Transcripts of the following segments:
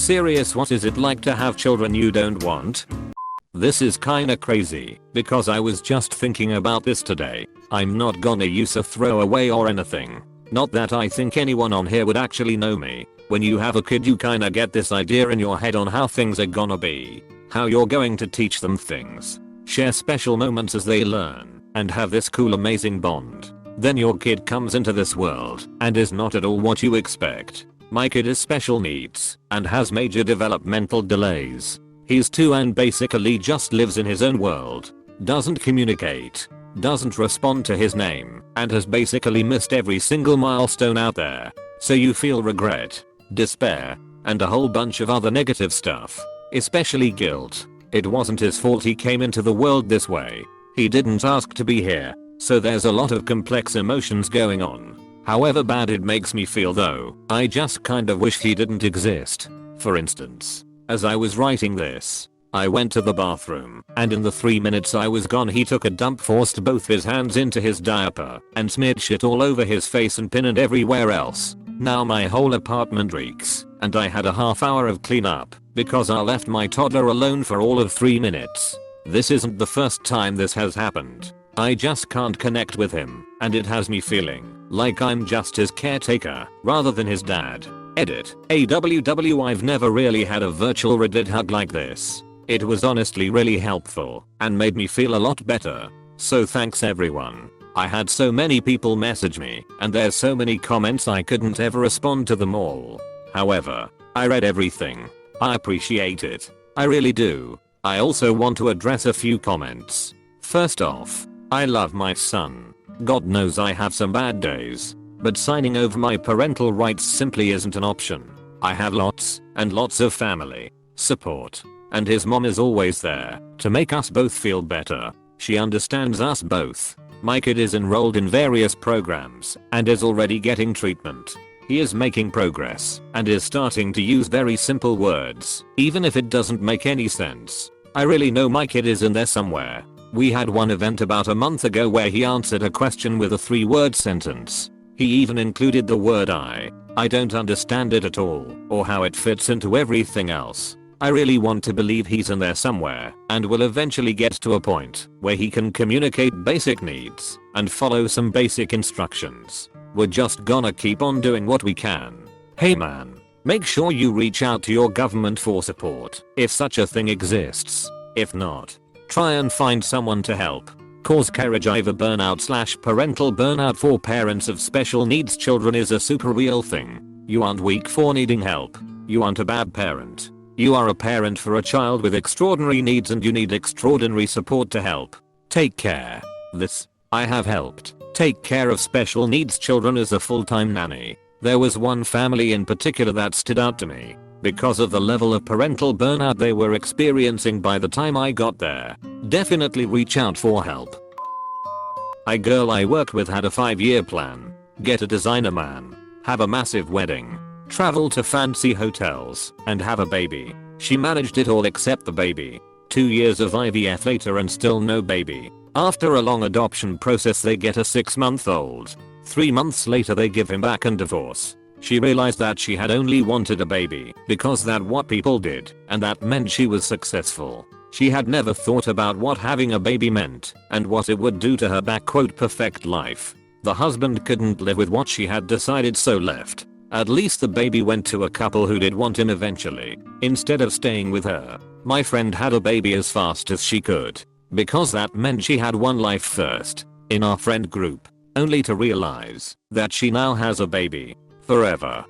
serious, what is it like to have children you don't want? This is kinda crazy, because I was just thinking about this today. I'm not gonna use a throwaway or anything. Not that I think anyone on here would actually know me. When you have a kid you kinda get this idea in your head on how things are gonna be. How you're going to teach them things. Share special moments as they learn, and have this cool amazing bond. Then your kid comes into this world, and is not at all what you expect. My kid is special needs, and has major developmental delays. He's 2 and basically just lives in his own world. Doesn't communicate. Doesn't respond to his name, and has basically missed every single milestone out there. So you feel regret, despair, and a whole bunch of other negative stuff. Especially guilt. It wasn't his fault he came into the world this way. He didn't ask to be here. So there's a lot of complex emotions going on. However bad it makes me feel though, I just kind of wish he didn't exist. For instance, as I was writing this, I went to the bathroom, and in the 3 minutes I was gone he took a dump, forced both his hands into his diaper, and smeared shit all over his face and pinned everywhere else. Now my whole apartment reeks, and I had a half hour of cleanup, because I left my toddler alone for all of 3 minutes. This isn't the first time this has happened. I just can't connect with him, and it has me feeling like I'm just his caretaker, rather than his dad. Edit. AWW, I've never really had a virtual Reddit hug like this. It was honestly really helpful, and made me feel a lot better. So thanks everyone. I had so many people message me, and there's so many comments I couldn't ever respond to them all. However, I read everything. I appreciate it. I really do. I also want to address a few comments. First off, I love my son. God knows I have some bad days. But signing over my parental rights simply isn't an option. I have lots and lots of family support. And his mom is always there to make us both feel better. She understands us both. My kid is enrolled in various programs and is already getting treatment. He is making progress and is starting to use very simple words, even if it doesn't make any sense. I really know my kid is in there somewhere. We had one event about a month ago where he answered a question with a 3-word sentence. He even included the word I. I don't understand it at all, or how it fits into everything else. I really want to believe he's in there somewhere, and will eventually get to a point where he can communicate basic needs, and follow some basic instructions. We're just gonna keep on doing what we can. Hey man, make sure you reach out to your government for support, if such a thing exists. If not, try and find someone to help. Cause caregiver burnout / parental burnout for parents of special needs children is a super real thing. You aren't weak for needing help. You aren't a bad parent. You are a parent for a child with extraordinary needs, and you need extraordinary support to help. Take care. I have helped take care of special needs children as a full-time nanny. There was one family in particular that stood out to me because of the level of parental burnout they were experiencing by the time I got there. Definitely reach out for help. A girl I worked with had a 5-year plan. Get a designer man. Have a massive wedding. Travel to fancy hotels, and have a baby. She managed it all except the baby. 2 years of IVF later and still no baby. After a long adoption process they get a 6-month-old. 3 months later they give him back and divorce. She realized that she had only wanted a baby because that's what people did, and that meant she was successful. She had never thought about what having a baby meant, and what it would do to her "perfect life." The husband couldn't live with what she had decided, so left. At least the baby went to a couple who did want him eventually, instead of staying with her. My friend had a baby as fast as she could, because that meant she had one life first, in our friend group, only to realize that she now has a baby. Forever.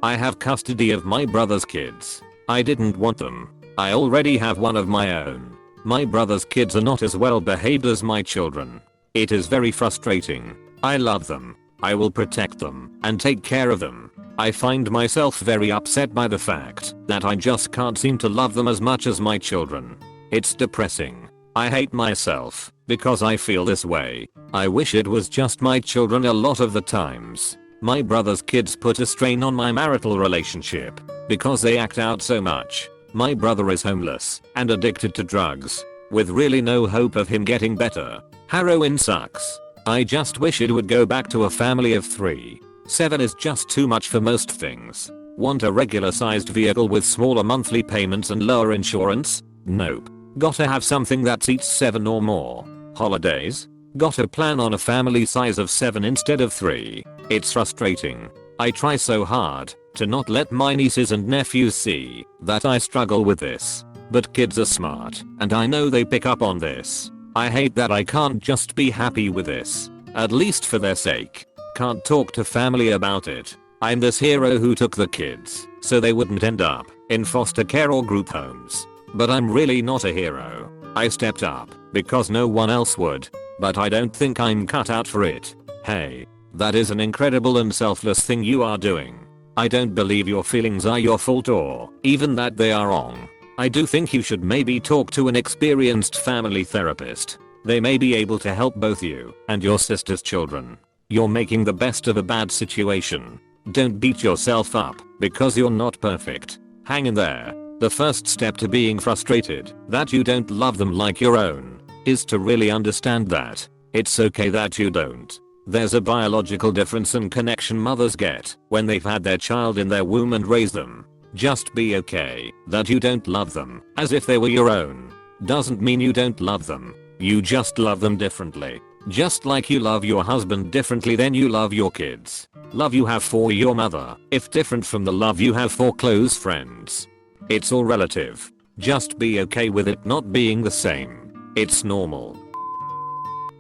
I have custody of my brother's kids. I didn't want them. I already have one of my own. My brother's kids are not as well behaved as my children. It is very frustrating. I love them. I will protect them and take care of them. I find myself very upset by the fact that I just can't seem to love them as much as my children. It's depressing. I hate myself because I feel this way. I wish it was just my children a lot of the times. My brother's kids put a strain on my marital relationship because they act out so much. My brother is homeless and addicted to drugs, with really no hope of him getting better. Heroin sucks. I just wish it would go back to a family of 3. 7 is just too much for most things. Want a regular sized vehicle with smaller monthly payments and lower insurance? Nope. Gotta have something that seats 7 or more. Holidays? Gotta plan on a family size of 7 instead of 3. It's frustrating. I try so hard to not let my nieces and nephews see that I struggle with this. But kids are smart, and I know they pick up on this. I hate that I can't just be happy with this. At least for their sake. Can't talk to family about it. I'm this hero who took the kids so they wouldn't end up in foster care or group homes. But I'm really not a hero. I stepped up because no one else would. But I don't think I'm cut out for it. Hey, that is an incredible and selfless thing you are doing. I don't believe your feelings are your fault or even that they are wrong. I do think you should maybe talk to an experienced family therapist. They may be able to help both you and your sister's children. You're making the best of a bad situation. Don't beat yourself up because you're not perfect. Hang in there. The first step to being frustrated that you don't love them like your own is to really understand that it's okay that you don't. There's a biological difference and connection mothers get when they've had their child in their womb and raised them. Just be okay that you don't love them as if they were your own. Doesn't mean you don't love them. You just love them differently. Just like you love your husband differently than you love your kids. Love you have for your mother, if different from the love you have for close friends. It's all relative. Just be okay with it not being the same. It's normal.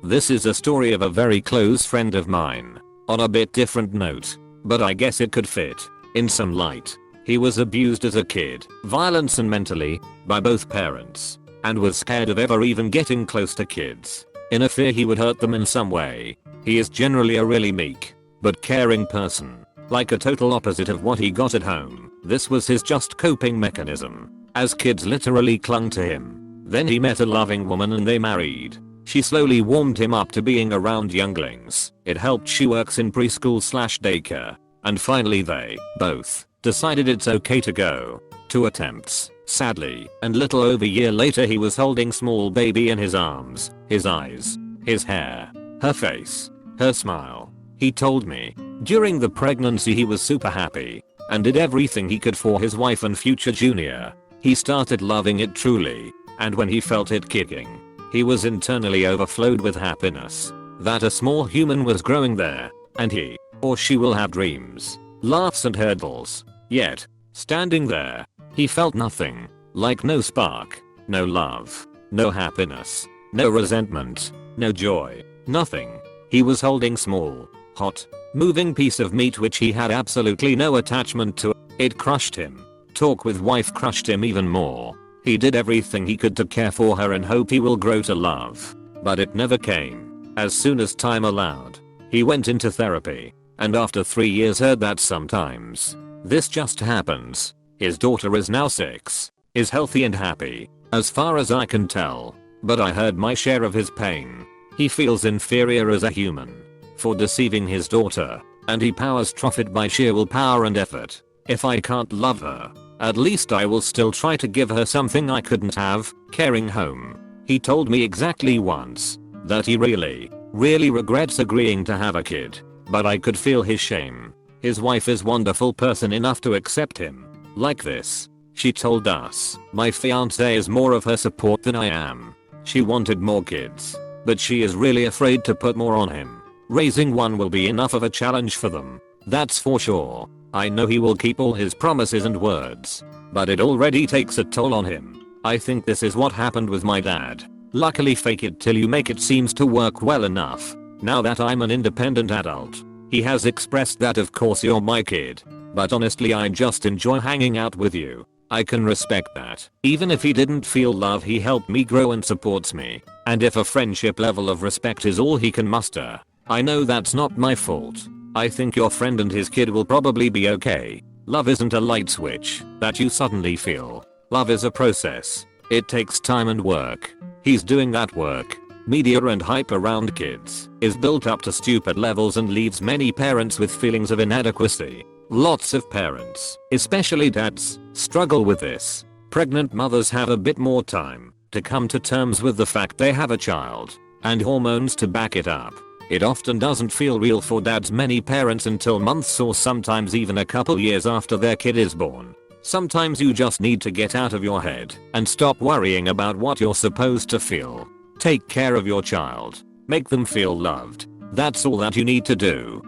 This is a story of a very close friend of mine. On a bit different note, but I guess it could fit in some light. He was abused as a kid, violence and mentally, by both parents, and was scared of ever even getting close to kids. In a fear he would hurt them in some way. He is generally a really meek, but caring person. Like a total opposite of what he got at home. This was his just coping mechanism, as kids literally clung to him. Then he met a loving woman and they married. She slowly warmed him up to being around younglings. It helped. She works in preschool/daycare. And finally they both decided it's okay to go. 2 attempts, sadly, and little over a year later he was holding small baby in his arms, his eyes, his hair, her face, her smile. He told me, during the pregnancy he was super happy, and did everything he could for his wife and future junior. He started loving it truly, and when he felt it kicking, he was internally overflowed with happiness, that a small human was growing there, and he, or she will have dreams, laughs and hurdles. Yet, standing there, he felt nothing, like no spark, no love, no happiness, no resentment, no joy, nothing. He was holding small, hot, moving piece of meat which he had absolutely no attachment to. It crushed him. Talk with wife crushed him even more. He did everything he could to care for her and hope he will grow to love. But it never came. As soon as time allowed, he went into therapy, and after 3 years heard that sometimes this just happens. His daughter is now 6, is healthy and happy, as far as I can tell, but I heard my share of his pain. He feels inferior as a human for deceiving his daughter, and he powers through it by sheer willpower and effort. If I can't love her, at least I will still try to give her something I couldn't have, caring home. He told me exactly once that he really regrets agreeing to have a kid, but I could feel his shame. His wife is wonderful person enough to accept him like this. She told us, my fiance is more of her support than I am. She wanted more kids, but she is really afraid to put more on him. Raising one will be enough of a challenge for them. That's for sure. I know he will keep all his promises and words, but it already takes a toll on him. I think this is what happened with my dad. Luckily fake it till you make it seems to work well enough. Now that I'm an independent adult, he has expressed that of course you're my kid, but honestly I just enjoy hanging out with you. I can respect that. Even if he didn't feel love he helped me grow and supports me. And if a friendship level of respect is all he can muster, I know that's not my fault. I think your friend and his kid will probably be okay. Love isn't a light switch that you suddenly feel. Love is a process. It takes time and work. He's doing that work. Media and hype around kids is built up to stupid levels and leaves many parents with feelings of inadequacy. Lots of parents, especially dads, struggle with this. Pregnant mothers have a bit more time to come to terms with the fact they have a child, and hormones to back it up. It often doesn't feel real for dads, many parents, until months or sometimes even a couple years after their kid is born. Sometimes you just need to get out of your head and stop worrying about what you're supposed to feel. Take care of your child. Make them feel loved. That's all that you need to do.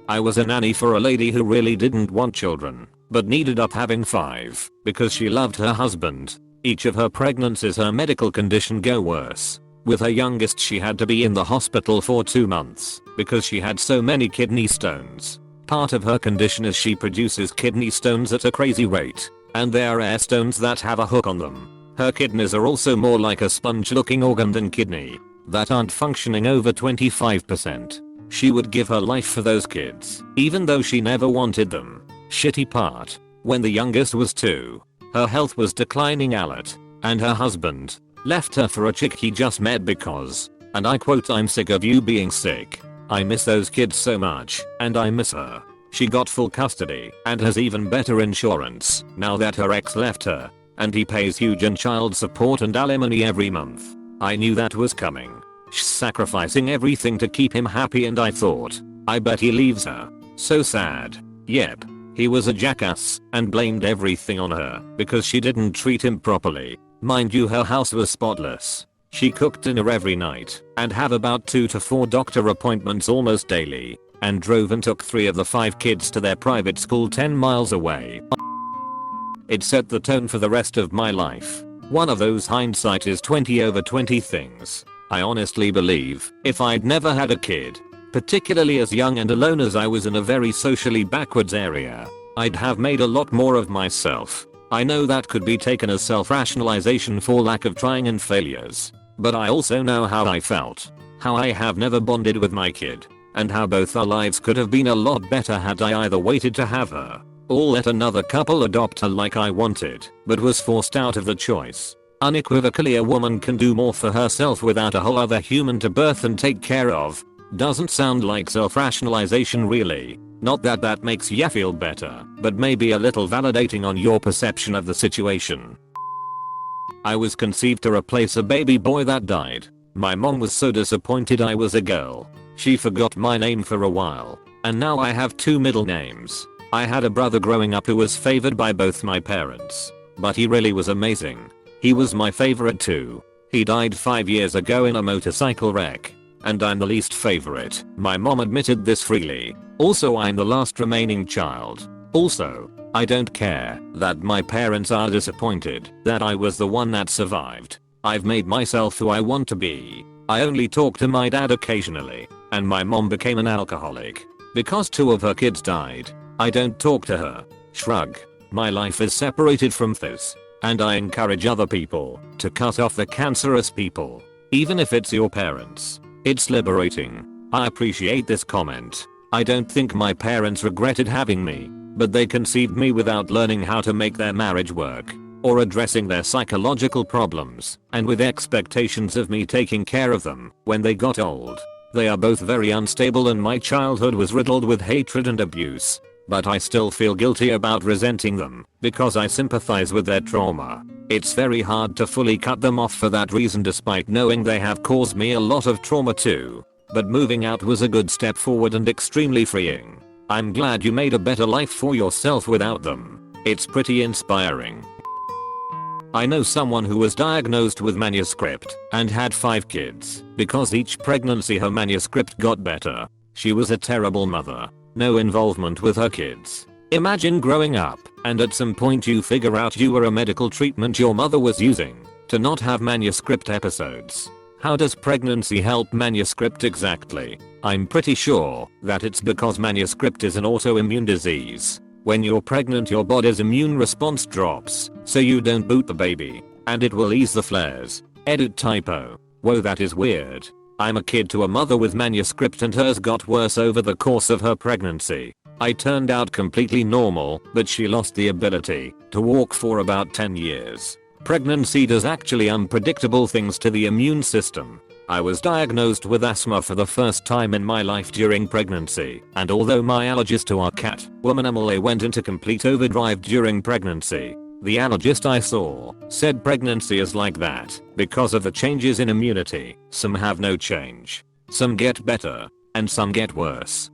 I was a nanny for a lady who really didn't want children, but needed up having 5 because she loved her husband. Each of her pregnancies her medical condition got worse. With her youngest she had to be in the hospital for 2 months because she had so many kidney stones. Part of her condition is she produces kidney stones at a crazy rate, and they are air stones that have a hook on them. Her kidneys are also more like a sponge looking organ than kidney, that aren't functioning over 25%. She would give her life for those kids, even though she never wanted them. Shitty part, when the youngest was 2, her health was declining a lot, and her husband left her for a chick he just met because, and I quote, "I'm sick of you being sick. I miss those kids so much, and I miss her." She got full custody and has even better insurance now that her ex left her, and he pays huge in child support and alimony every month. I knew that was coming. She's sacrificing everything to keep him happy, and I thought, I bet he leaves her. So sad. Yep. He was a jackass and blamed everything on her because she didn't treat him properly. Mind you, her house was spotless. She cooked dinner every night and had about 2 to 4 doctor appointments almost daily, and drove and took 3 of the 5 kids to their private school 10 miles away. It set the tone for the rest of my life. One of those hindsight is 20/20 things. I honestly believe if I'd never had a kid, particularly as young and alone as I was in a very socially backwards area, I'd have made a lot more of myself. I know that could be taken as self-rationalization for lack of trying and failures, but I also know how I felt, how I have never bonded with my kid, and how both our lives could have been a lot better had I either waited to have her, or let another couple adopt her like I wanted, but was forced out of the choice. Unequivocally, a woman can do more for herself without a whole other human to birth and take care of. Doesn't sound like self-rationalization really. Not that that makes ya feel better, but maybe a little validating on your perception of the situation. I was conceived to replace a baby boy that died. My mom was so disappointed I was a girl. She forgot my name for a while, and now I have 2 middle names. I had a brother growing up who was favored by both my parents, but he really was amazing. He was my favorite too. He died 5 years ago in a motorcycle wreck, and I'm the least favorite. My mom admitted this freely. Also, I'm the last remaining child. Also, I don't care that my parents are disappointed that I was the one that survived. I've made myself who I want to be. I only talk to my dad occasionally, and my mom became an alcoholic because 2 of her kids died. I don't talk to her. Shrug. My life is separated from this, and I encourage other people to cut off the cancerous people, even if it's your parents. It's liberating. I appreciate this comment. I don't think my parents regretted having me, but they conceived me without learning how to make their marriage work, or addressing their psychological problems, and with expectations of me taking care of them when they got old. They are both very unstable, and my childhood was riddled with hatred and abuse, but I still feel guilty about resenting them because I sympathize with their trauma. It's very hard to fully cut them off for that reason, despite knowing they have caused me a lot of trauma too. But moving out was a good step forward and extremely freeing. I'm glad you made a better life for yourself without them. It's pretty inspiring. I know someone who was diagnosed with manuscript and had 5 kids because each pregnancy her manuscript got better. She was a terrible mother. No involvement with her kids. Imagine growing up and at some point you figure out you were a medical treatment your mother was using to not have manuscript episodes. How does pregnancy help manuscript exactly? I'm pretty sure that it's because manuscript is an autoimmune disease. When you're pregnant, your body's immune response drops, so you don't boot the baby, and it will ease the flares. Edit typo. Whoa, that is weird. I'm a kid to a mother with manuscript and hers got worse over the course of her pregnancy. I turned out completely normal, but she lost the ability to walk for about 10 years. Pregnancy does actually unpredictable things to the immune system. I was diagnosed with asthma for the first time in my life during pregnancy, and although my allergies to our cat, woman Emily, went into complete overdrive during pregnancy, the allergist I saw said pregnancy is like that because of the changes in immunity. Some have no change. Some get better, and some get worse.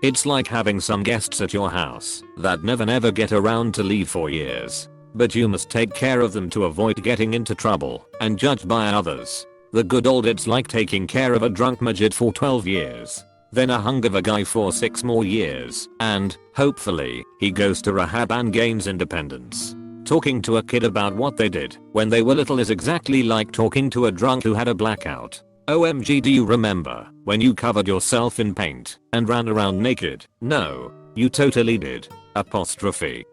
It's like having some guests at your house that never get around to leave for years. But you must take care of them to avoid getting into trouble and judged by others. The good old it's like taking care of a drunk midget for 12 years. Then a hungover guy for 6 more years. And, hopefully, he goes to rehab and gains independence. Talking to a kid about what they did when they were little is exactly like talking to a drunk who had a blackout. OMG, do you remember when you covered yourself in paint and ran around naked? No, you totally did. Apostrophe.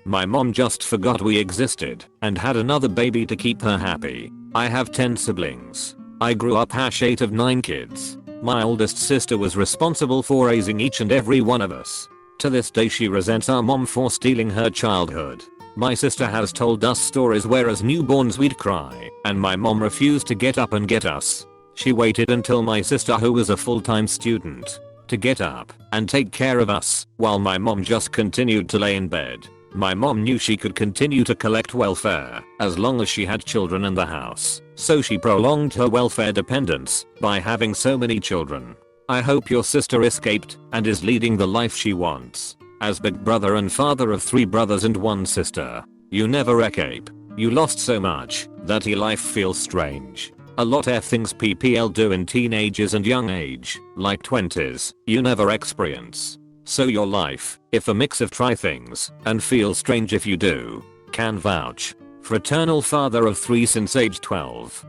My mom just forgot we existed and had another baby to keep her happy. I have 10 siblings. I grew up 8 of 9 kids. My oldest sister was responsible for raising each and every one of us. To this day she resents our mom for stealing her childhood. My sister has told us stories where as newborns we'd cry and my mom refused to get up and get us. She waited until my sister, who was a full-time student, to get up and take care of us while my mom just continued to lay in bed. My mom knew she could continue to collect welfare as long as she had children in the house, so she prolonged her welfare dependence by having so many children. I hope your sister escaped and is leading the life she wants. As big brother and father of 3 brothers and 1 sister, you never escape. You lost so much that your life feels strange. A lot of things PPL do in teenagers and young age, like 20s, you never experience. So your life, if a mix of try things and feel strange if you do, can vouch. Fraternal father of 3 since age 12.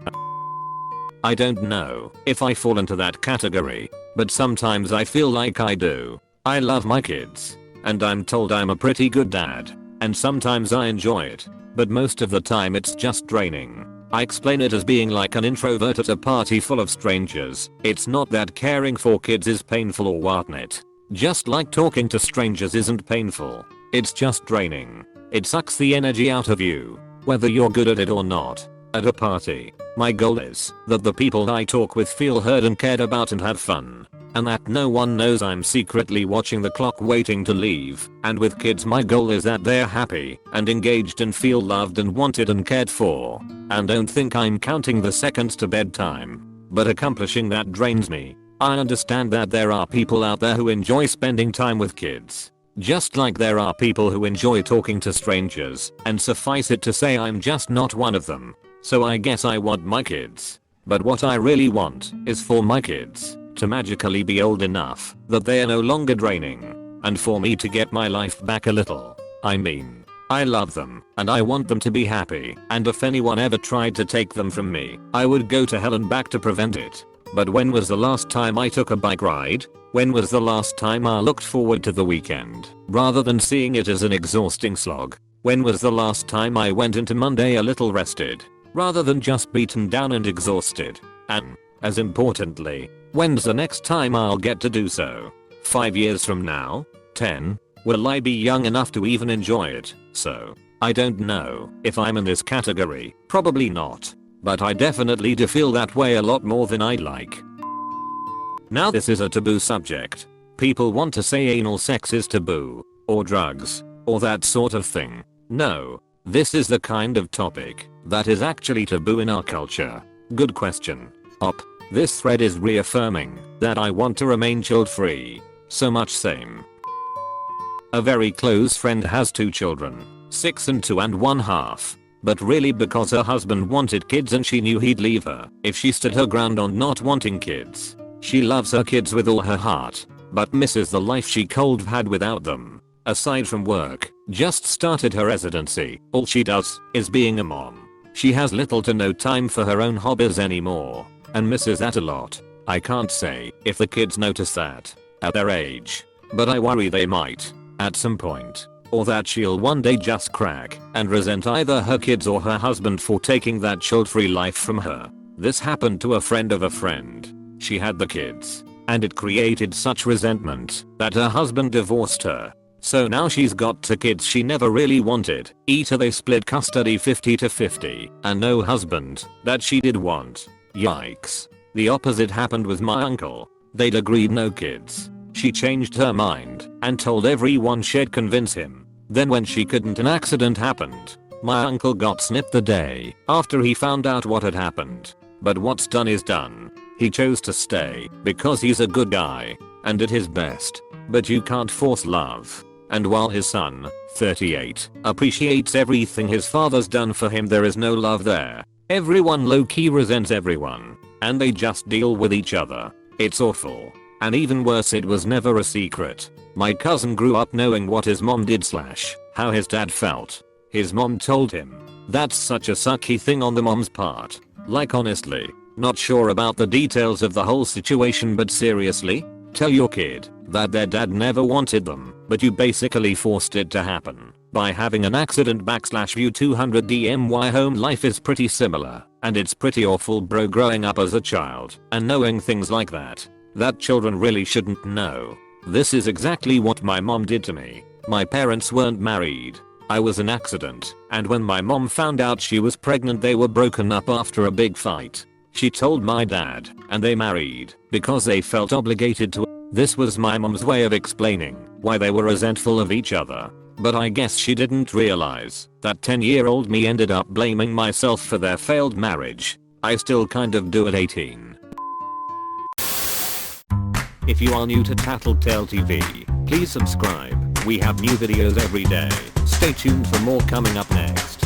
I don't know if I fall into that category, but sometimes I feel like I do. I love my kids, and I'm told I'm a pretty good dad, and sometimes I enjoy it, but most of the time it's just draining. I explain it as being like an introvert at a party full of strangers. It's not that caring for kids is painful or whatnot. Just like talking to strangers isn't painful. It's just draining. It sucks the energy out of you, whether you're good at it or not. At a party, my goal is that the people I talk with feel heard and cared about and have fun, and that no one knows I'm secretly watching the clock waiting to leave. And with kids, my goal is that they're happy and engaged and feel loved and wanted and cared for, and don't think I'm counting the seconds to bedtime. But accomplishing that drains me. I understand that there are people out there who enjoy spending time with kids, just like there are people who enjoy talking to strangers, and suffice it to say I'm just not one of them. So I guess I want my kids. But what I really want is for my kids to magically be old enough that they are no longer draining, and for me to get my life back a little. I mean, I love them and I want them to be happy, and if anyone ever tried to take them from me, I would go to hell and back to prevent it. But when was the last time I took a bike ride? When was the last time I looked forward to the weekend rather than seeing it as an exhausting slog? When was the last time I went into Monday a little rested rather than just beaten down and exhausted? And, as importantly, when's the next time I'll get to do so? 5 years from now? 10? Will I be young enough to even enjoy it? So, I don't know if I'm in this category. Probably not. But I definitely do feel that way a lot more than I'd like. Now this is a taboo subject. People want to say anal sex is taboo, or drugs, or that sort of thing. No, this is the kind of topic that is actually taboo in our culture. Good question. This thread is reaffirming that I want to remain child free. So much same. A very close friend has 2 children, 6 and 2.5. But really because her husband wanted kids and she knew he'd leave her if she stood her ground on not wanting kids. She loves her kids with all her heart, but misses the life she could have had without them. Aside from work, just started her residency. All she does is being a mom. She has little to no time for her own hobbies anymore, and misses that a lot. I can't say if the kids notice that at their age, but I worry they might at some point. Or that she'll one day just crack and resent either her kids or her husband for taking that child-free life from her. This happened to a friend of a friend. She had the kids, and it created such resentment that her husband divorced her. So now she's got 2 kids she never really wanted. Either they split custody 50-50, and no husband that she did want. Yikes. The opposite happened with my uncle. They'd agreed no kids. She changed her mind and told everyone she'd convince him. Then when she couldn't, an accident happened. My uncle got snipped the day after he found out what had happened. But what's done is done. He chose to stay because he's a good guy and did his best. But you can't force love. And while his son, 38, appreciates everything his father's done for him, there is no love there. Everyone low-key resents everyone. And they just deal with each other. It's awful. And even worse, it was never a secret. My cousin grew up knowing what his mom did / how his dad felt. His mom told him. That's such a sucky thing on the mom's part. Like honestly, not sure about the details of the whole situation, but seriously? Tell your kid that their dad never wanted them, but you basically forced it to happen by having an accident / view 200 DMY. Home life is pretty similar, and it's pretty awful, bro, growing up as a child and knowing things like that children really shouldn't know. This is exactly what my mom did to me. My parents weren't married. I was an accident, and when my mom found out she was pregnant, they were broken up after a big fight. She told my dad, and they married because they felt obligated to. This was my mom's way of explaining why they were resentful of each other. But I guess she didn't realize that 10-year-old me ended up blaming myself for their failed marriage. I still kind of do at 18. If you are new to Tattletale TV, please subscribe. We have new videos every day. Stay tuned for more coming up next.